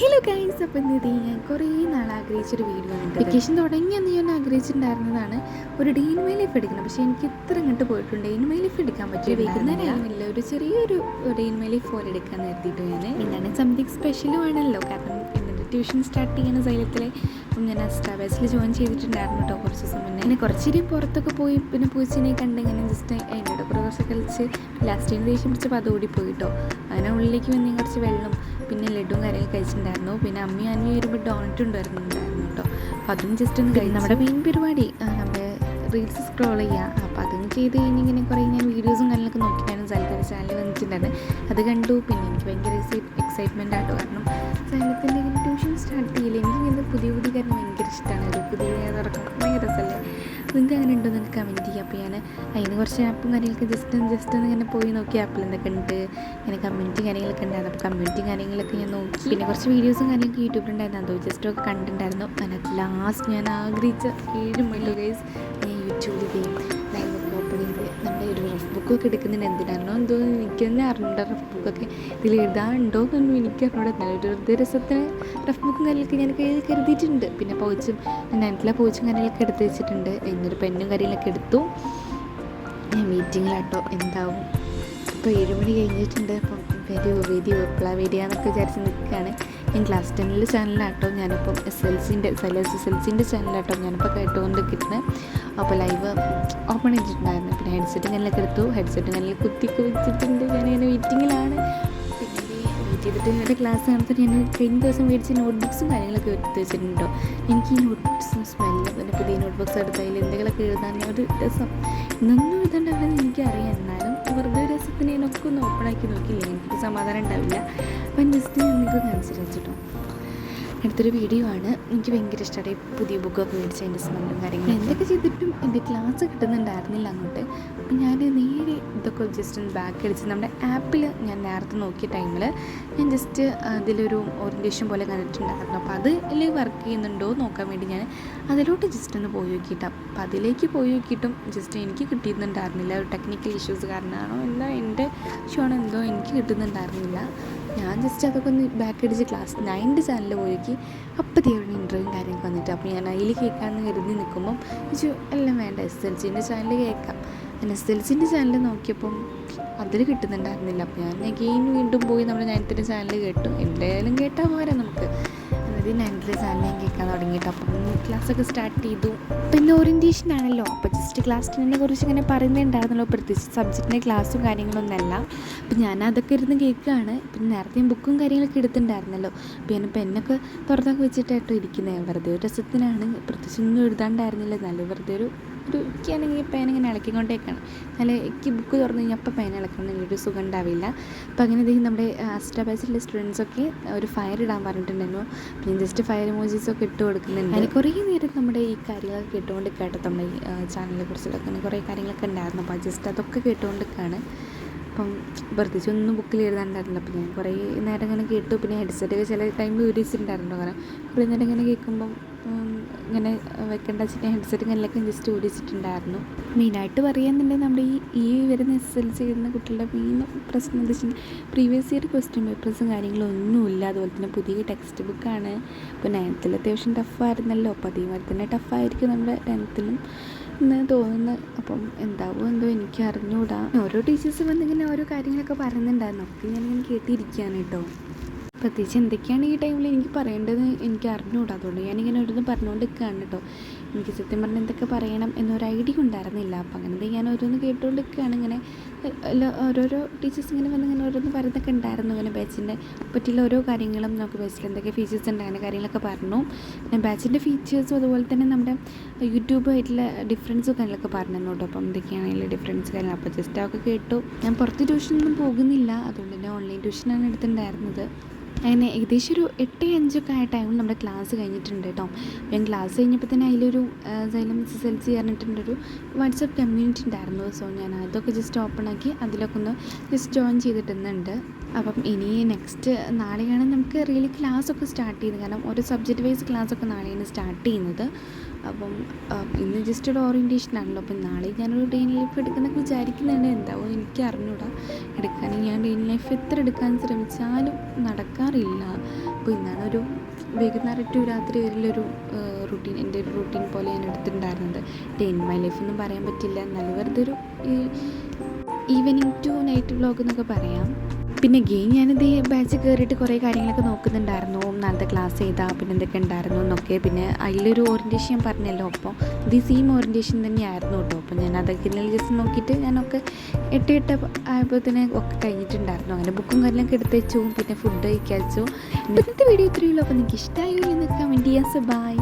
Hello guys, അപ്പം ഇത് ഞാൻ കുറേ നാൾ ആഗ്രഹിച്ചൊരു വീഡിയോ ആണ്. വെക്കേഷൻ തുടങ്ങിയെന്ന് ഞാൻ ആഗ്രഹിച്ചിട്ടുണ്ടായിരുന്നതാണ് ഒരു ഡേ ഇൻ മൈ ലൈഫ് എടുക്കണം. പക്ഷേ എനിക്ക് ഇത്ര അങ്ങോട്ട് പോയിട്ടുണ്ട് ഡേ ഇൻ മൈ ലൈഫ് എടുക്കാൻ പറ്റും. വൈകുന്നേരമില്ല, ഒരു ചെറിയൊരു ഡേ ഇൻ മൈ ലൈഫ് പോലെ എടുക്കാൻ നിർത്തിയിട്ട് ഞാൻ എന്താണ് സംതിങ് സ്പെഷ്യലും ആണല്ലോ. കാരണം എന്നിട്ട് ട്യൂഷൻ സ്റ്റാർട്ട് ചെയ്യുന്ന സൈലത്തിലെ ഞാൻ അസ്റ്റാ ബാച്ചിൽ ജോയിൻ ചെയ്തിട്ടുണ്ടായിരുന്നു കേട്ടോ കുറച്ച് ദിവസം മുന്നേ. അങ്ങനെ കുറച്ചിരി പുറത്തൊക്കെ പോയി പിന്നെ പൂച്ചിനെ കണ്ട് ഇങ്ങനെ ജസ്റ്റ് അതിൻ്റെ കുറച്ച് കളിച്ച് ലാസ്റ്റ് ദേഷ്യം പിടിച്ചപ്പോൾ അത് ഓടിപ്പോയി കേട്ടോ. അങ്ങനെ ഉള്ളിലേക്ക് വന്ന് കുറച്ച് വെള്ളം പിന്നെ ലഡുവും കാര്യങ്ങൾ കഴിച്ചിട്ടുണ്ടായിരുന്നു. പിന്നെ അമ്മയും അനിയും വരുമ്പോൾ ഡോണറ്റ് ഉണ്ടായിരുന്നു കേട്ടോ. അപ്പോൾ അതും ജസ്റ്റ് ഒന്ന് കഴിയും. നമ്മുടെ മെയിൻ പരിപാടി നമ്മുടെ റീൽസ് സ്ക്രോൾ ചെയ്യുക. അപ്പോൾ അതും ചെയ്ത് കഴിഞ്ഞിങ്ങനെ കുറേ ഞാൻ വീഡിയോസും കാര്യങ്ങളൊക്കെ നോക്കിയിട്ടായിരുന്നു സൈലത്തിൻ്റെ ചാനൽ വന്നിട്ടുണ്ടായിരുന്നു. അത് കണ്ടു. പിന്നെ എനിക്ക് ഭയങ്കര എക്സൈറ്റ്മെൻ്റ് ആട്ടോ. കാരണം സൈലത്തിൻ്റെ ഇങ്ങനെ ട്യൂഷൻ സ്റ്റാർട്ട് ചെയ്യില്ല. എനിക്കിങ്ങനെ പുതിയ കാര്യം ഭയങ്കര ഇഷ്ടമാണ്. ഒരു പുതിയ തുറക്കം ഭയങ്കര രസമല്ലേ. നിങ്ങൾക്ക് അങ്ങനെ ഉണ്ടോ എന്ന് കമൻറ്റ് ചെയ്യുക. അപ്പോൾ ഞാൻ അതിന് കുറച്ച് ആപ്പും കാര്യങ്ങളൊക്കെ ജസ്റ്റ് ഒന്ന് ഇങ്ങനെ പോയി നോക്കി ആപ്പിൽ എന്തൊക്കെ ഉണ്ട്, ഇങ്ങനെ കമ്മ്യൂണിറ്റി കാര്യങ്ങളൊക്കെ ഉണ്ടായിരുന്നു. അപ്പോൾ കമ്മ്യൂണിറ്റി കാര്യങ്ങളൊക്കെ ഞാൻ നോക്കി. പിന്നെ കുറച്ച് വീഡിയോസും കാര്യങ്ങളൊക്കെ യൂട്യൂബിലുണ്ടായിരുന്നു. അതോ ജസ്റ്റൊക്കെ കണ്ടിട്ടുണ്ടായിരുന്നു. അതിനകത്ത് ലാസ്റ്റ് ഞാൻ ആഗ്രഹിച്ച 7 മണി ഗൈസ് ഞാൻ യൂട്യൂബിൽ ലൈവ് ഓപ്പൺ ചെയ്ത് നമ്മുടെ ഒരു റഫ് ബുക്കൊക്കെ എടുക്കുന്നതിന് എന്തിനാണോ എന്തോ എനിക്ക് തന്നെ അറിഞ്ഞൂടെ. റഫ് ബുക്കൊക്കെ ഇതിൽ എഴുതാനുണ്ടോ എന്നൊന്നും എനിക്ക് അറിഞ്ഞൂടെ. ഒരു രസത്തിന് റഫ് ബുക്കും കാര്യങ്ങളൊക്കെ ഞാൻ കരുതിയിട്ടുണ്ട്. പിന്നെ പൗച്ചും നൈറ്റിലെ പൗച്ചും കാര്യങ്ങളൊക്കെ എടുത്ത് വെച്ചിട്ടുണ്ട്. എന്നൊരു പെന്നും കാര്യങ്ങളൊക്കെ എടുത്തു. ഞാൻ മീറ്റിങ്ങിലാട്ടോ എന്താവും. ഇപ്പോൾ 7 മണി കഴിഞ്ഞിട്ടുണ്ട്. അപ്പം വരൂ എപ്പോഴാണ് വരിക എന്നൊക്കെ വിചാരിച്ച് നിൽക്കുകയാണ്. ഞാൻ ക്ലാസ് 10 ചാനലാട്ടോ. ഞാനിപ്പം SLCൻ്റെ ചാനലാട്ടോ ഞാനിപ്പോൾ കേട്ടുകൊണ്ടിരിക്കുന്നത്. അപ്പോൾ ലൈവ് ഓപ്പൺ ചെയ്തിട്ടുണ്ടായിരുന്നു. പിന്നെ ഹെഡ്സെറ്റ് ഞാനിലൊക്കെ എടുത്തു. ഹെഡ്സെറ്റ് ഞാനിൽ കുത്തിക്ക് വെച്ചിട്ടുണ്ട്. ഞാനിങ്ങനെ മീറ്റിങ്ങിലാണ്. വെയിറ്റ് ചെയ്തിട്ട് എൻ്റെ ക്ലാസ് കാണുമ്പോൾ ഞാൻ കഴിഞ്ഞ ദിവസം മേടിച്ച നോട്ട്ബുക്സും കാര്യങ്ങളൊക്കെ എടുത്ത് വെച്ചിട്ടുണ്ടോ. എനിക്ക് ഈ നോട്ട്ബുക്സും സ്മെല്ലും പിന്നെ പുതിയ നോട്ട്ബുക്സ് എടുത്ത് അതിൽ എന്തെങ്കിലുമൊക്കെ എഴുതാൻ ഒരു രസം. ഇന്നൊന്നും എഴുതാണ്ടാവില്ലെന്ന് എനിക്കറിയാം. എന്നാലും വെറുതെ ഒരു രസത്തിന് ഞാനൊക്കെ ഒന്ന് ഓപ്പണാക്കി നോക്കിയില്ലേ എനിക്ക് സമാധാനം ഉണ്ടാവില്ല. അപ്പം ജസ്റ്റ് ഞാൻ നിങ്ങൾക്ക് കാണിച്ചു വെച്ചിട്ടോ. അടുത്തൊരു വീഡിയോ ആണ്. എനിക്ക് ഭയങ്കര ഇഷ്ടമായി പുതിയ ബുക്കൊക്കെ മേടിച്ച് അതിൻ്റെ സ്മെല്ലും കാര്യങ്ങളും. എന്തൊക്കെ ചെയ്തിട്ടും എൻ്റെ ക്ലാസ് കിട്ടുന്നുണ്ടായിരുന്നില്ല അങ്ങോട്ട്. അപ്പം ഞാൻ നേരെ ഇതൊക്കെ ജസ്റ്റ് ഒന്ന് ബാക്ക് അടിച്ച് നമ്മുടെ ആപ്പിൽ ഞാൻ നേരത്തെ നോക്കിയ ടൈമിൽ ഞാൻ ജസ്റ്റ് അതിലൊരു ഓറിയൻറ്റേഷൻ പോലെ കണ്ടിട്ടുണ്ടായിരുന്നു. അപ്പോൾ അതിൽ വർക്ക് ചെയ്യുന്നുണ്ടോ നോക്കാൻ വേണ്ടി ഞാൻ അതിലോട്ട് ജസ്റ്റ് ഒന്ന് പോയി നോക്കിയിട്ടാണ്. അപ്പോൾ അതിലേക്ക് പോയി നോക്കിയിട്ടും ജസ്റ്റ് എനിക്ക് കിട്ടിയിട്ടുണ്ടായിരുന്നില്ല. ഒരു ടെക്നിക്കൽ ഇഷ്യൂസ് കാരണമാണോ എന്തോ എൻ്റെ ഇഷ്യൂ ആണോ എന്തോ എനിക്ക് കിട്ടുന്നുണ്ടായിരുന്നില്ല. ഞാൻ ജസ്റ്റ് അതൊക്കെ ഒന്ന് ബാക്ക് അടിച്ച് ക്ലാസ് 9 ചാനലിൽ പോയി അപ്പോൾ തീവ്ര ഇൻ്റർവ്യൂവും കാര്യമൊക്കെ വന്നിട്ട് അപ്പോൾ ഞാൻ അതിൽ കേൾക്കാമെന്ന് കരുതി നിൽക്കുമ്പം എല്ലാം വേണ്ട SLCൻ്റെ ചാനൽ കേൾക്കാം. ഞാൻ SLCൻ്റെ ചാനൽ നോക്കിയപ്പം അതിൽ കിട്ടുന്നുണ്ടായിരുന്നില്ല. അപ്പോൾ ഞാൻ അഗെയിൻ വീണ്ടും പോയി നമ്മുടെ 9th ചാനൽ കേട്ടു. എന്തായാലും കേട്ടാൽ പോരാ നമുക്ക്. എന്നിട്ട് 9th ചാനൽ ഞാൻ കേൾക്കാൻ തുടങ്ങിയിട്ട് അപ്പം ക്ലാസ്സൊക്കെ സ്റ്റാർട്ട് ചെയ്തു. പിന്നെ ഓറിയൻറ്റേഷൻ ആണല്ലോ. അപ്പോൾ ജസ്റ്റ് ക്ലാസ് 10 കുറിച്ച് ഇങ്ങനെ പറയുന്നുണ്ടായിരുന്നല്ലോ. പ്രത്യേകിച്ച് സബ്ജക്റ്റിൻ്റെ ക്ലാസ്സും കാര്യങ്ങളൊന്നുമല്ല. അപ്പം ഞാൻ അതൊക്കെ ഇരുന്ന് കേൾക്കുകയാണ്. പിന്നെ നേരത്തെ ബുക്കും കാര്യങ്ങളൊക്കെ എടുത്തിട്ടുണ്ടായിരുന്നല്ലോ. അപ്പോൾ ഞാൻ പെന്നൊക്കെ തുറന്നൊക്കെ വെച്ചിട്ടായിട്ടോ ഇരിക്കുന്നത്. വെറുതെ ഒരു രസത്തിനാണ്. പ്രത്യേകിച്ച് ഒന്നും എഴുതാണ്ടായിരുന്നില്ല. നല്ല വെറുതെ എനിക്കാണെങ്കിൽ പേന ഇങ്ങനെ ഇളക്കിക്കൊണ്ടേക്കാണ്. നല്ല എനിക്ക് ബുക്ക് തുറന്ന് കഴിഞ്ഞാൽ അപ്പം പേന ഇളക്കണമെങ്കിൽ ഒരു സുഖം ഉണ്ടാവില്ല. അപ്പോൾ അങ്ങനെ എന്തെങ്കിലും നമ്മുടെ അസ്റ്റാ ബാച്ചിലെ സ്റ്റുഡൻസൊക്കെ ഒരു ഫയർ ഇടാൻ പറഞ്ഞിട്ടുണ്ടായിരുന്നു. പിന്നെ ജസ്റ്റ് ഫയർ ഇമോജീസൊക്കെ ഇട്ട് കൊടുക്കുന്നുണ്ട്. അതിന് കുറേ നേരം നമ്മുടെ ഈ കാര്യങ്ങളൊക്കെ കേട്ടുകൊണ്ട് കേട്ടത് നമ്മുടെ ഈ ചാനലിനെ കുറിച്ചിട്ടൊക്കെ അങ്ങനെ കുറേ കാര്യങ്ങളൊക്കെ ഉണ്ടായിരുന്നു. അപ്പോൾ ജസ്റ്റ് അതൊക്കെ കേട്ടുകൊണ്ടിരിക്കുകയാണ്. അപ്പം പ്രത്യേകിച്ച് ഒന്നും ബുക്കിൽ എഴുതാണ്ടായിരുന്നില്ല. അപ്പോൾ ഞാൻ കുറേ നേരം ഇങ്ങനെ കേട്ടു. പിന്നെ ഹെഡ്സെറ്റൊക്കെ ചില ടൈമിൽ ഊരിച്ചിട്ടുണ്ടായിരുന്നു. അങ്ങനെ കുറേ നേരം ഇങ്ങനെ കേൾക്കുമ്പം ഇങ്ങനെ വെക്കേണ്ട വെച്ചിട്ട് ഹെഡ്സെറ്റ് കല്ലൊക്കെ ജസ്റ്റ് ഊരിച്ചിട്ടുണ്ടായിരുന്നു. മെയിനായിട്ട് പറയുകയെന്നുണ്ടെങ്കിൽ നമ്മുടെ ഈ വരുന്ന SLC ചെയ്യുന്ന കുട്ടികളുടെ മെയിൻ പ്രശ്നം എന്താ വെച്ചിട്ടുണ്ടെങ്കിൽ പ്രീവിയസ് ഇയർ ക്വസ്റ്റ്യൻ പേപ്പേഴ്സും കാര്യങ്ങളും ഒന്നുമില്ല. അതുപോലെ തന്നെ പുതിയ ടെക്സ്റ്റ് ബുക്കാണ്. ഇപ്പോൾ 9th അത്യാവശ്യം ടഫായിരുന്നല്ലോ. അപ്പോൾ അതേമാതിരി തന്നെ ടഫായിരിക്കും നമ്മുടെ 10th എന്ന് തോന്നുന്നു. അപ്പം എന്താവും എന്തോ എനിക്ക് അറിഞ്ഞുകൂടാ. ഓരോ ടീച്ചേഴ്സ് വന്നിങ്ങനെ ഓരോ കാര്യങ്ങളൊക്കെ പറയുന്നുണ്ടായിരുന്നു. അപ്പോൾ ഞാനിങ്ങനെ കേട്ടിരിക്കുകയാണ് കേട്ടോ. പ്രത്യേകിച്ച് എന്തൊക്കെയാണ് ഈ ടൈമിൽ എനിക്ക് പറയേണ്ടത് എനിക്ക് അറിഞ്ഞുകൂടാ. അതുകൊണ്ട് ഞാനിങ്ങനെ ഓരോന്ന് പറഞ്ഞുകൊണ്ട് നിൽക്കുകയാണ് കേട്ടോ. എനിക്ക് സത്യം പറഞ്ഞാൽ എന്തൊക്കെ പറയണം എന്നൊരു ഐഡിയ ഉണ്ടായിരുന്നില്ല. അപ്പം അങ്ങനത്തെ ഞാൻ ഓരോന്ന് കേട്ടുകൊണ്ട് നിൽക്കുകയാണ്. ഇങ്ങനെ ഓരോരോ ടീച്ചേഴ്സ് ഇങ്ങനെ വന്ന് ഇങ്ങനെ ഓരോന്ന് പറയുന്നൊക്കെ ഉണ്ടായിരുന്നു. ഇങ്ങനെ ബാച്ചിൻ്റെ പറ്റിയുള്ള ഓരോ കാര്യങ്ങളും നമുക്ക് ബാച്ചിൽ എന്തൊക്കെ ഫീച്ചേഴ്സ് ഉണ്ട് അങ്ങനെ കാര്യങ്ങളൊക്കെ പറഞ്ഞു. പിന്നെ ബാച്ചിൻ്റെ ഫീച്ചേഴ്സും അതുപോലെ തന്നെ നമ്മുടെ യൂട്യൂബായിട്ടുള്ള ഡിഫറൻസും കാര്യങ്ങളൊക്കെ പറഞ്ഞു കേട്ടോ. അപ്പം എന്തൊക്കെയാണ് അതിൽ ഡിഫറൻസ് കാര്യങ്ങൾ. അപ്പോൾ ജസ്റ്റ് അതൊക്കെ കേട്ടു. ഞാൻ പുറത്ത് ട്യൂഷനൊന്നും പോകുന്നില്ല. അതുകൊണ്ട് തന്നെ ഓൺലൈൻ ട്യൂഷനാണ് എടുത്തിട്ടുണ്ടായിരുന്നത്. അങ്ങനെ ഏകദേശം ഒരു 8:05 ആയ ടൈമിൽ നമ്മുടെ ക്ലാസ് കഴിഞ്ഞിട്ടുണ്ട് കേട്ടോ. ഞാൻ ക്ലാസ് കഴിഞ്ഞപ്പോൾ തന്നെ അതിലൊരു സൈലം SLC പറഞ്ഞിട്ടുണ്ടൊരു വാട്സപ്പ് കമ്മ്യൂണിറ്റി ഉണ്ടായിരുന്നു. സോ ഞാൻ അതൊക്കെ ജസ്റ്റ് ഓപ്പണാക്കി അതിലൊക്കെ ഒന്ന് ജസ്റ്റ് ജോയിൻ ചെയ്തിട്ടുന്നുണ്ട്. അപ്പം ഇനി നെക്സ്റ്റ് നാളെയാണ് നമുക്ക് റിയലി ക്ലാസ്സൊക്കെ സ്റ്റാർട്ട് ചെയ്യുന്നത്. കാരണം ഓരോ സബ്ജക്റ്റ് വൈസ് ക്ലാസ്സൊക്കെ നാളെയാണ് സ്റ്റാർട്ട് ചെയ്യുന്നത്. അപ്പം ഇന്ന് ജസ്റ്റ് ഒരു ഓറിയൻറ്റേഷൻ ആണല്ലോ. അപ്പം നാളെ ഞാനൊരു ഡേ ഇൻ ലൈഫ് എടുക്കുന്നൊക്കെ വിചാരിക്കുന്നുണ്ട്. എന്താവും എനിക്ക് അറിഞ്ഞൂടാ. എടുക്കുകയാണെങ്കിൽ ഞാൻ ഡേ ഇൻ ലൈഫ് എത്ര എടുക്കാൻ ശ്രമിച്ചാലും നടക്കാറില്ല. അപ്പോൾ ഇന്നാണ് ഒരു വൈകുന്നേരം ടു രാത്രി വരെയുള്ളൊരു റുട്ടീൻ, എൻ്റെ ഒരു റുട്ടീൻ പോലെ ഞാൻ എടുത്തിട്ടുണ്ടായിരുന്നത്. ഡേ ഇൻ മൈ ലൈഫ് ഒന്നും പറയാൻ പറ്റില്ല, എന്നാലും വെറുതെ ഒരു ഈവനിങ് ടു നൈറ്റ് വ്ളോഗ് എന്നൊക്കെ പറയാം. പിന്നെ ഗെയിം ഞാനിത് ബാച്ച് കയറിയിട്ട് കുറേ കാര്യങ്ങളൊക്കെ നോക്കുന്നുണ്ടായിരുന്നു. നാളത്തെ ക്ലാസ് ചെയ്താൽ പിന്നെ എന്തൊക്കെ ഉണ്ടായിരുന്നു എന്നൊക്കെ. പിന്നെ അതിലൊരു ഓറിയൻറ്റേഷൻ ഞാൻ പറഞ്ഞല്ലോ, അപ്പോൾ ഇത് സെയിം ഓറിയൻറ്റേഷൻ തന്നെയായിരുന്നു കേട്ടോ. അപ്പോൾ ഞാൻ അതൊക്കെ ഇന്നലെ ജസ്റ്റ് നോക്കിയിട്ട് ഞാനൊക്കെ 8 ആയപ്പോഴത്തേന് ഒക്കെ കഴിഞ്ഞിട്ടുണ്ടായിരുന്നു. അങ്ങനെ ബുക്കും കാര്യങ്ങളൊക്കെ എടുത്ത് വെച്ചു. പിന്നെ ഫുഡ് കഴിക്കാൻ വെച്ചു. ഇന്നത്തെ വീഡിയോ ഇത്രയേ ഉള്ളൂ. അപ്പോൾ നിങ്ങൾക്ക് ഇഷ്ടമായോ എന്ന് കമൻറ്റ് ചെയ്യാം. ബൈ.